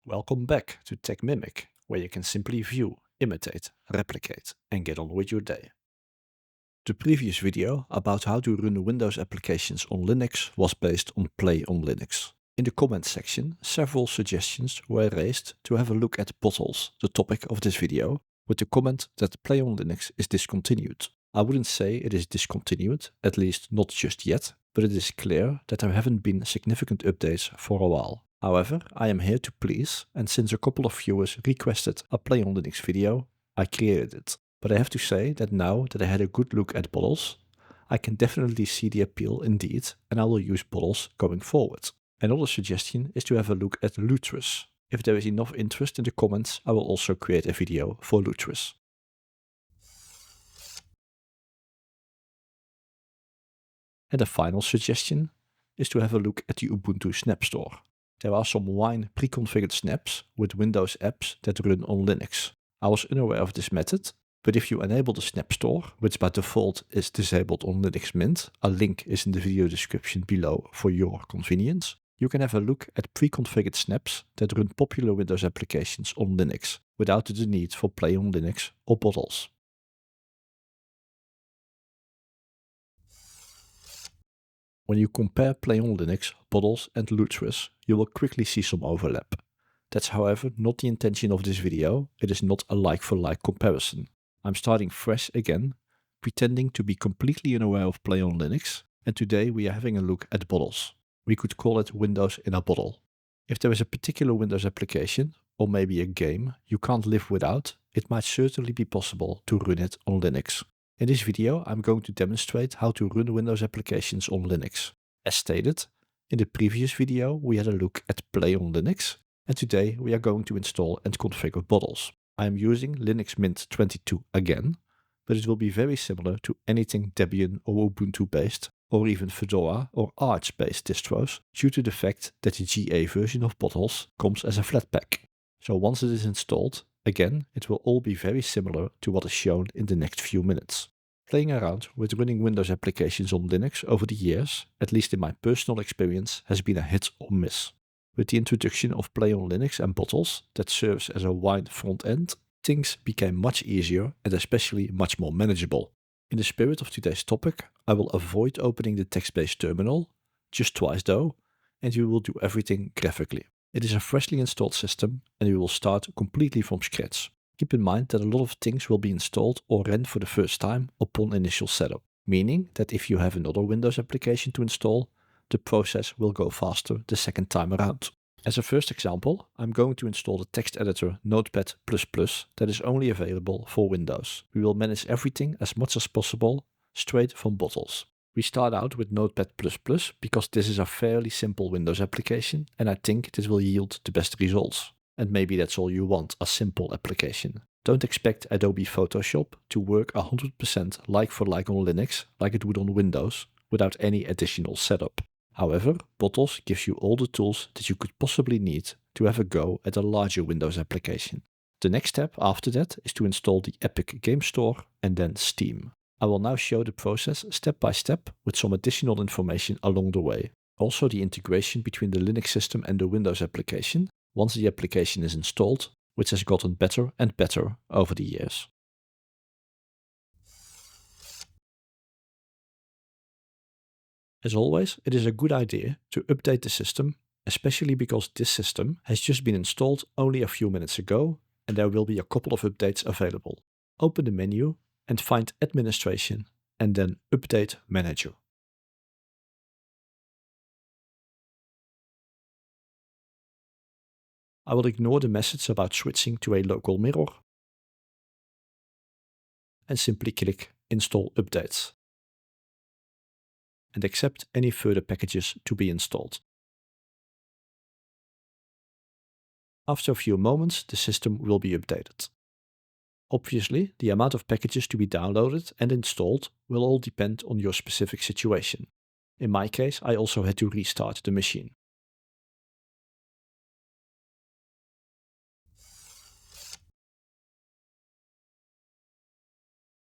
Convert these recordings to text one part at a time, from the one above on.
Welcome back to TECHMIMIC, where you can simply view, imitate, replicate, and get on with your day. The previous video about how to run Windows applications on Linux was based on Play on Linux. In the comments section, several suggestions were raised to have a look at bottles, the topic of this video, with the comment that Play on Linux is discontinued. I wouldn't say it is discontinued, at least not just yet, but it is clear that there haven't been significant updates for a while. However, I am here to please, and since a couple of viewers requested a Play on Linux video, I created it. But I have to say that now that I had a good look at bottles, I can definitely see the appeal indeed, and I will use bottles going forward. Another suggestion is to have a look at distros. If there is enough interest in the comments, I will also create a video for distros. And the final suggestion is to have a look at the Ubuntu Snap Store. There are some Wine pre-configured snaps with Windows apps that run on Linux. I was unaware of this method, but if you enable the Snap Store, which by default is disabled on Linux Mint, a link is in the video description below for your convenience, you can have a look at pre-configured snaps that run popular Windows applications on Linux without the need for Play on Linux or bottles. When you compare Play on Linux, bottles and distros, you will quickly see some overlap. That's however not the intention of this video, it is not a like-for-like comparison. I'm starting fresh again, pretending to be completely unaware of Play on Linux, and today we are having a look at bottles. We could call it Windows in a bottle. If there is a particular Windows application, or maybe a game, you can't live without, it might certainly be possible to run it on Linux. In this video, I'm going to demonstrate how to run Windows applications on Linux. As stated, in the previous video we had a look at Play on Linux, and today we are going to install and configure bottles. I am using Linux Mint 22 again, but it will be very similar to anything Debian or Ubuntu-based, or even Fedora or Arch-based distros, due to the fact that the GA version of bottles comes as a Flatpak. So once it is installed, again, it will all be very similar to what is shown in the next few minutes. Playing around with running Windows applications on Linux over the years, at least in my personal experience, has been a hit or miss. With the introduction of Play on Linux and bottles that serves as a wide front end, things became much easier and especially much more manageable. In the spirit of today's topic, I will avoid opening the text-based terminal, just twice though, and we will do everything graphically. It is a freshly installed system and we will start completely from scratch. Keep in mind that a lot of things will be installed or ran for the first time upon initial setup, meaning that if you have another Windows application to install, the process will go faster the second time around. As a first example, I'm going to install the text editor NotePad++ that is only available for Windows. We will manage everything as much as possible straight from bottles. We start out with Notepad++ because this is a fairly simple Windows application and I think this will yield the best results. And maybe that's all you want, a simple application. Don't expect Adobe Photoshop to work 100% like for like on Linux like it would on Windows without any additional setup. However, Bottles gives you all the tools that you could possibly need to have a go at a larger Windows application. The next step after that is to install the Epic Game Store and then Steam. I will now show the process step by step with some additional information along the way. Also the integration between the Linux system and the Windows application once the application is installed, which has gotten better and better over the years. As always, it is a good idea to update the system, especially because this system has just been installed only a few minutes ago and there will be a couple of updates available. Open the menu and find Administration and then Update Manager. I will ignore the message about switching to a local mirror and simply click Install Updates and accept any further packages to be installed. After a few moments, the system will be updated. Obviously, the amount of packages to be downloaded and installed will all depend on your specific situation. In my case, I also had to restart the machine.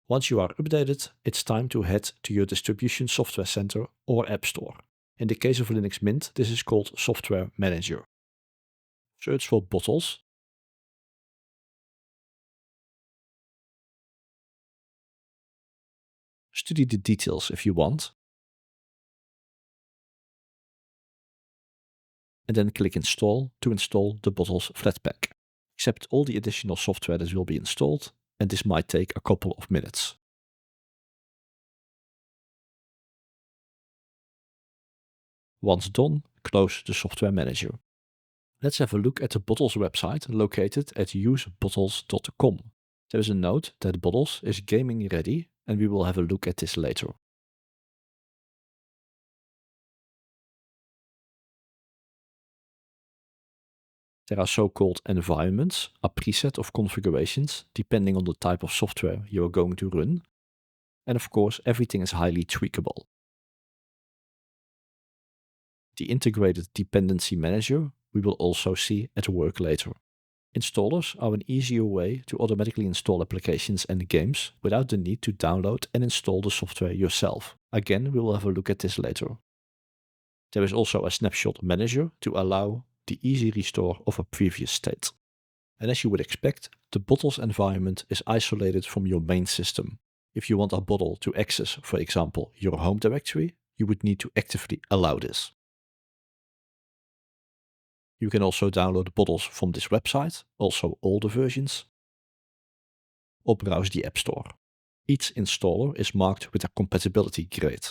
Once you are updated, it's time to head to your distribution software center or app store. In the case of Linux Mint, this is called Software Manager. Search for bottles. Study the details if you want. And then click Install to install the bottles Flatpak. Accept all the additional software that will be installed, and this might take a couple of minutes. Once done, close the software manager. Let's have a look at the Bottles website located at usebottles.com. There is a note that Bottles is gaming ready, and we will have a look at this later. There are so-called environments, a preset of configurations depending on the type of software you are going to run. And of course, everything is highly tweakable. The integrated dependency manager we will also see at work later. Installers are an easier way to automatically install applications and games without the need to download and install the software yourself. Again, we will have a look at this later. There is also a snapshot manager to allow the easy restore of a previous state. And as you would expect, the Bottles environment is isolated from your main system. If you want a bottle to access, for example, your home directory, you would need to actively allow this. You can also download Bottles from this website, also older versions, or browse the App Store. Each installer is marked with a compatibility grade.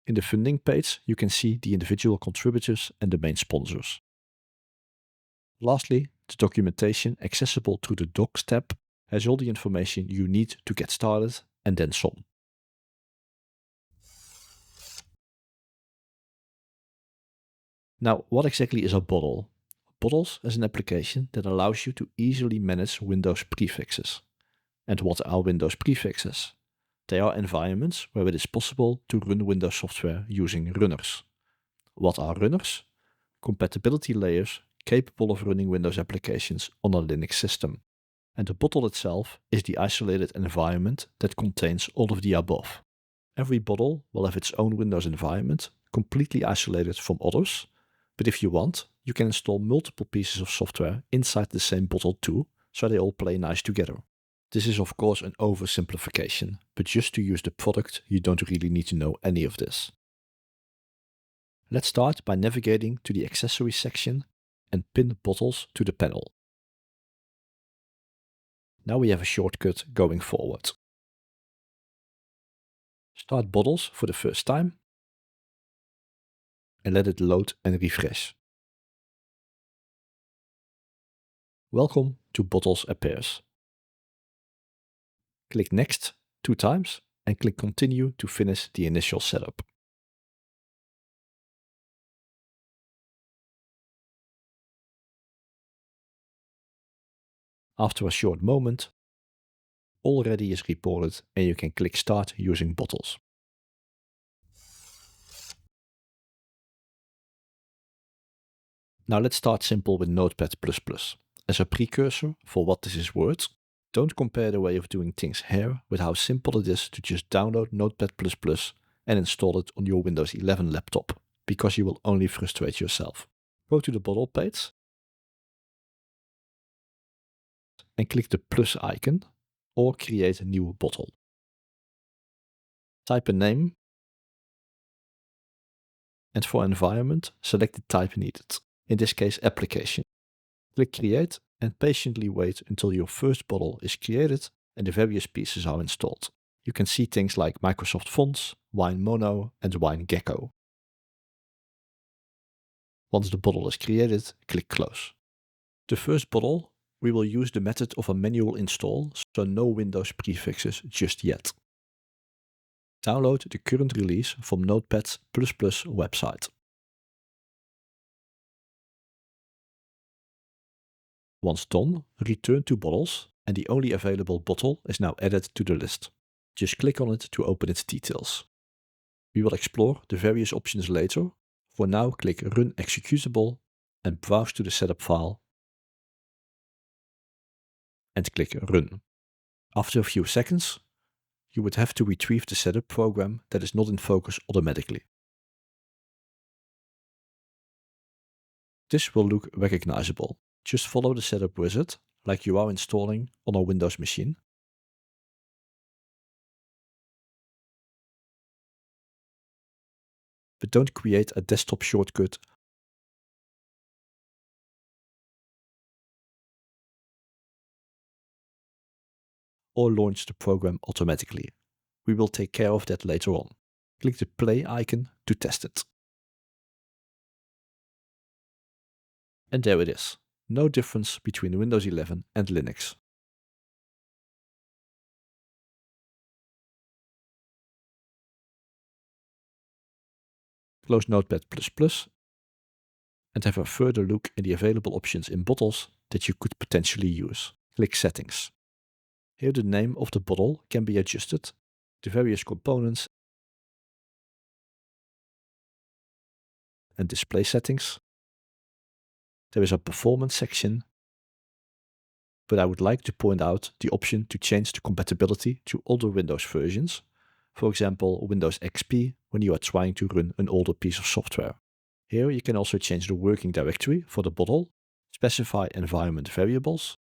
In the funding page, you can see the individual contributors and the main sponsors. Lastly, the documentation accessible through the Docs tab has all the information you need to get started and then some. Now, what exactly is a bottle? Bottles is an application that allows you to easily manage Windows prefixes. And what are Windows prefixes? They are environments where it is possible to run Windows software using runners. What are runners? Compatibility layers capable of running Windows applications on a Linux system. And the bottle itself is the isolated environment that contains all of the above. Every bottle will have its own Windows environment, completely isolated from others, but if you want, you can install multiple pieces of software inside the same bottle too, so they all play nice together. This is of course an oversimplification, but just to use the product, you don't really need to know any of this. Let's start by navigating to the accessories section and pin Bottles to the panel. Now we have a shortcut going forward. Start Bottles for the first time and let it load and refresh. Welcome to Bottles appears. Click Next 2 times and click Continue to finish the initial setup. After a short moment, all ready is reported and you can click Start using Bottles. Now let's start simple with NotePad++. As a precursor for what this is worth, don't compare the way of doing things here with how simple it is to just download NotePad++ and install it on your Windows 11 laptop, because you will only frustrate yourself. Go to the bottle page and click the plus icon or create a new bottle. Type a name and for environment, select the type needed, in this case application. Click Create and patiently wait until your first bottle is created and the various pieces are installed. You can see things like Microsoft Fonts, Wine Mono and Wine Gecko. Once the bottle is created, click Close. The first bottle, we will use the method of a manual install, so no Windows prefixes just yet. Download the current release from NotePad's ++ website. Once done, return to Bottles and the only available bottle is now added to the list. Just click on it to open its details. We will explore the various options later. For now, click Run Executable and browse to the setup file and click Run. After a few seconds, you would have to retrieve the setup program that is not in focus automatically. This will look recognizable. Just follow the setup wizard like you are installing on a Windows machine. But don't create a desktop shortcut or launch the program automatically. We will take care of that later on. Click the play icon to test it. And there it is. No difference between Windows 11 and Linux. Close NotePad++ and have a further look in the available options in bottles that you could potentially use. Click Settings. Here the name of the bottle can be adjusted, the various components and display settings. There is a performance section, but I would like to point out the option to change the compatibility to older Windows versions, for example Windows XP when you are trying to run an older piece of software. Here you can also change the working directory for the bottle, specify environment variables,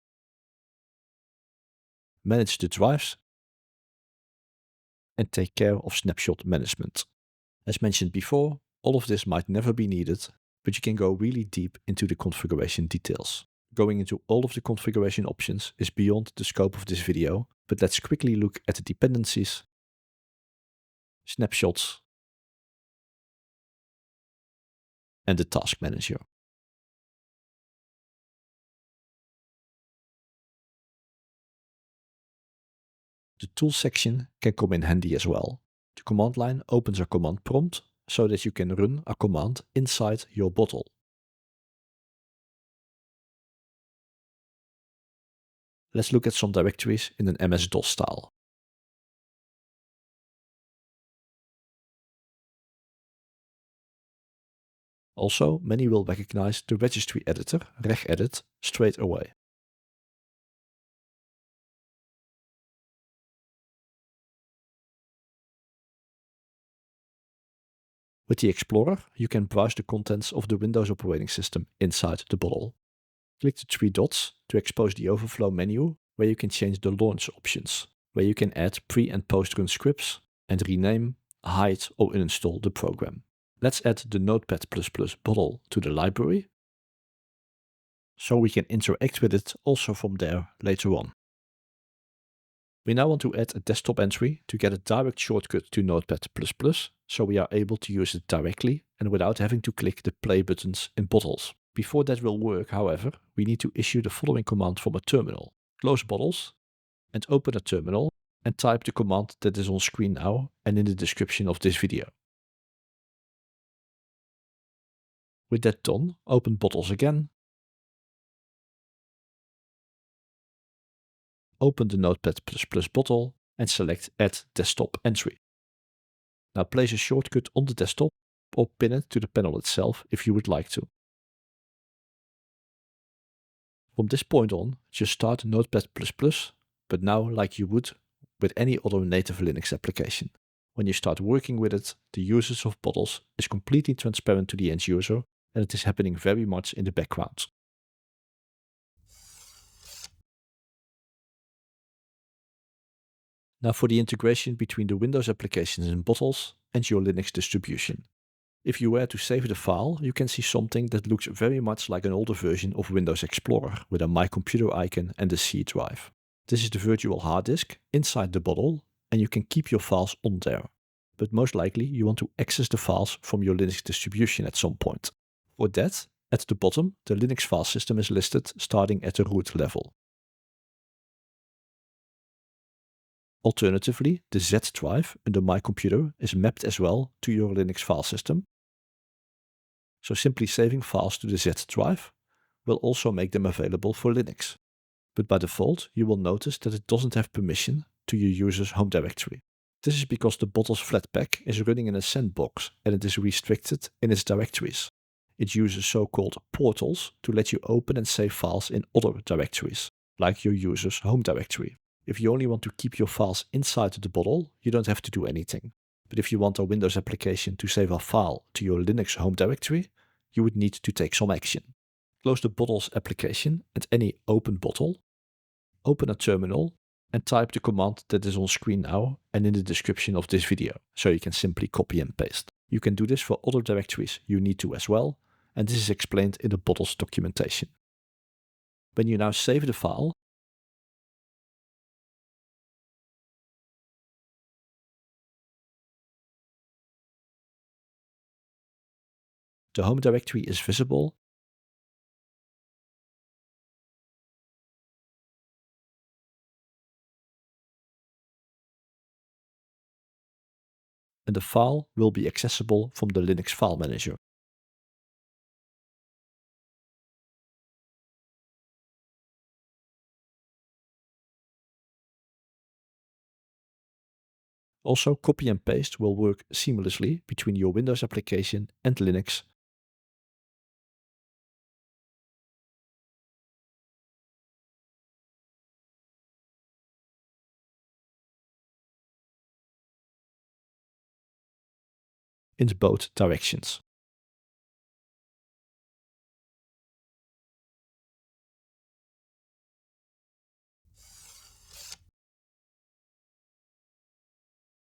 manage the drives, and take care of snapshot management. As mentioned before, all of this might never be needed, but you can go really deep into the configuration details. Going into all of the configuration options is beyond the scope of this video, but let's quickly look at the dependencies, snapshots, and the task manager. The tools section can come in handy as well. The command line opens a command prompt so that you can run a command inside your bottle. Let's look at some directories in an MS-DOS style. Also, many will recognize the registry editor, regedit, straight away. With the Explorer, you can browse the contents of the Windows operating system inside the bottle. Click the three dots to expose the overflow menu, where you can change the launch options, where you can add pre- and post-run scripts and rename, hide or uninstall the program. Let's add the NotePad++ bottle to the library, so we can interact with it also from there later on. We now want to add a desktop entry to get a direct shortcut to NotePad++, so we are able to use it directly and without having to click the play buttons in bottles. Before that will work, however, we need to issue the following command from a terminal. Close bottles and open a terminal and type the command that is on screen now and in the description of this video. With that done, open bottles again, open the NotePad++ bottle and select Add Desktop Entry. Now place a shortcut on the desktop or pin it to the panel itself if you would like to. From this point on, just start NotePad++, but now like you would with any other native Linux application. When you start working with it, the usage of bottles is completely transparent to the end user and it is happening very much in the background. Now for the integration between the Windows applications in bottles and your Linux distribution. If you were to save the file, you can see something that looks very much like an older version of Windows Explorer with a My Computer icon and a C drive. This is the virtual hard disk inside the bottle and you can keep your files on there. But most likely you want to access the files from your Linux distribution at some point. For that, at the bottom, the Linux file system is listed starting at the root level. Alternatively, the Z drive under My Computer is mapped as well to your Linux file system. So simply saving files to the Z drive will also make them available for Linux. But by default, you will notice that it doesn't have permission to your user's home directory. This is because the bottle's Flatpak is running in a sandbox and it is restricted in its directories. It uses so-called portals to let you open and save files in other directories, like your user's home directory. If you only want to keep your files inside the bottle, you don't have to do anything. But if you want a Windows application to save a file to your Linux home directory, you would need to take some action. Close the bottles application at any open bottle, open a terminal, and type the command that is on screen now and in the description of this video, so you can simply copy and paste. You can do this for other directories you need to as well, and this is explained in the bottles documentation. When you now save the file, the home directory is visible, and the file will be accessible from the Linux file manager. Also, copy and paste will work seamlessly between your Windows application and Linux. In both directions.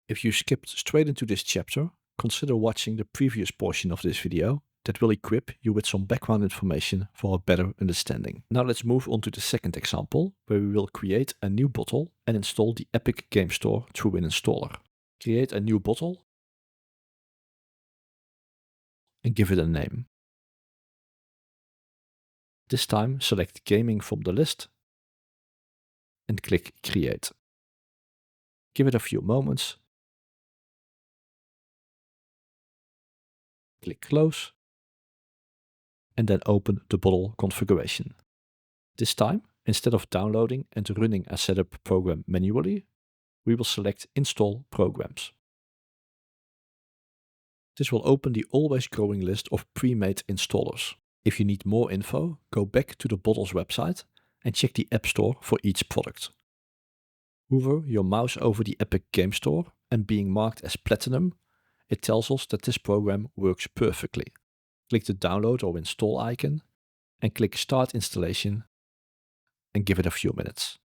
If you skipped straight into this chapter, consider watching the previous portion of this video that will equip you with some background information for a better understanding. Now let's move on to the second example, where we will create a new bottle and install the Epic Game Store through an installer. Create a new bottle and give it a name. This time select Gaming from the list and click Create. Give it a few moments. Click Close and then open the bottle configuration. This time, instead of downloading and running a setup program manually, we will select Install Programs. This will open the always growing list of pre-made installers. If you need more info, go back to the Bottles website and check the App Store for each product. Hover your mouse over the Epic Game Store and being marked as Platinum, it tells us that this program works perfectly. Click the download or install icon and click Start Installation and give it a few minutes.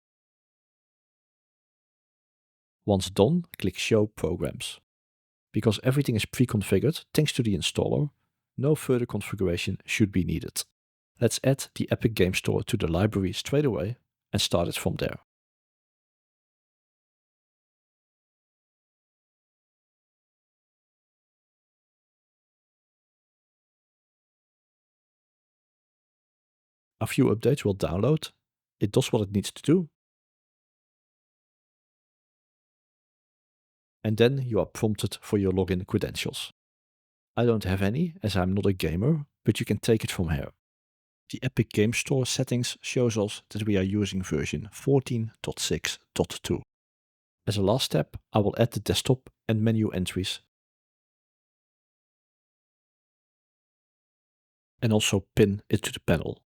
Once done, click Show Programs. Because everything is pre-configured thanks to the installer, no further configuration should be needed. Let's add the Epic Game Store to the library straight away and start it from there. A few updates will download. It does what it needs to do. And then you are prompted for your login credentials. I don't have any as I'm not a gamer, but you can take it from here. The Epic Game Store settings shows us that we are using version 14.6.2. As a last step, I will add the desktop and menu entries and also pin it to the panel.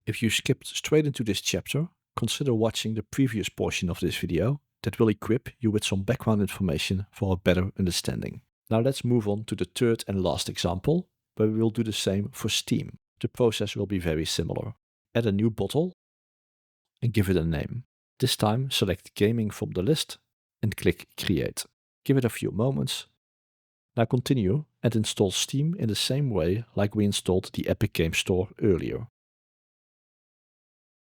If you skipped straight into this chapter, consider watching the previous portion of this video that will equip you with some background information for a better understanding. Now let's move on to the third and last example, where we will do the same for Steam. The process will be very similar. Add a new bottle and give it a name. This time select Gaming from the list and click Create. Give it a few moments. Now continue and install Steam in the same way like we installed the Epic Game Store earlier.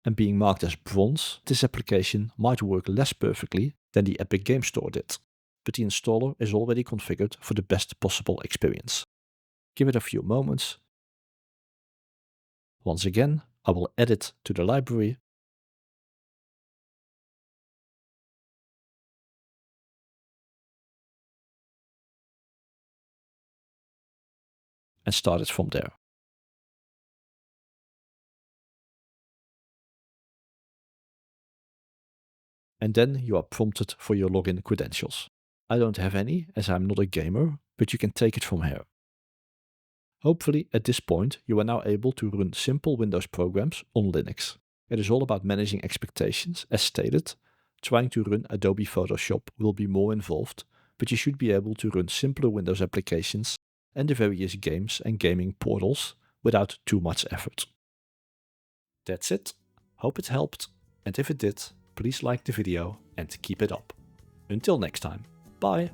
And being marked as bronze, this application might work less perfectly than the Epic Game Store did, but the installer is already configured for the best possible experience. Give it a few moments. Once again, I will add it to the library and start it from there. And then you are prompted for your login credentials. I don't have any, as I'm not a gamer, but you can take it from here. Hopefully, at this point, you are now able to run simple Windows programs on Linux. It is all about managing expectations, as stated. Trying to run Adobe Photoshop will be more involved, but you should be able to run simpler Windows applications and the various games and gaming portals without too much effort. That's it. Hope it helped, and if it did, please like the video and keep it up. Until next time, bye!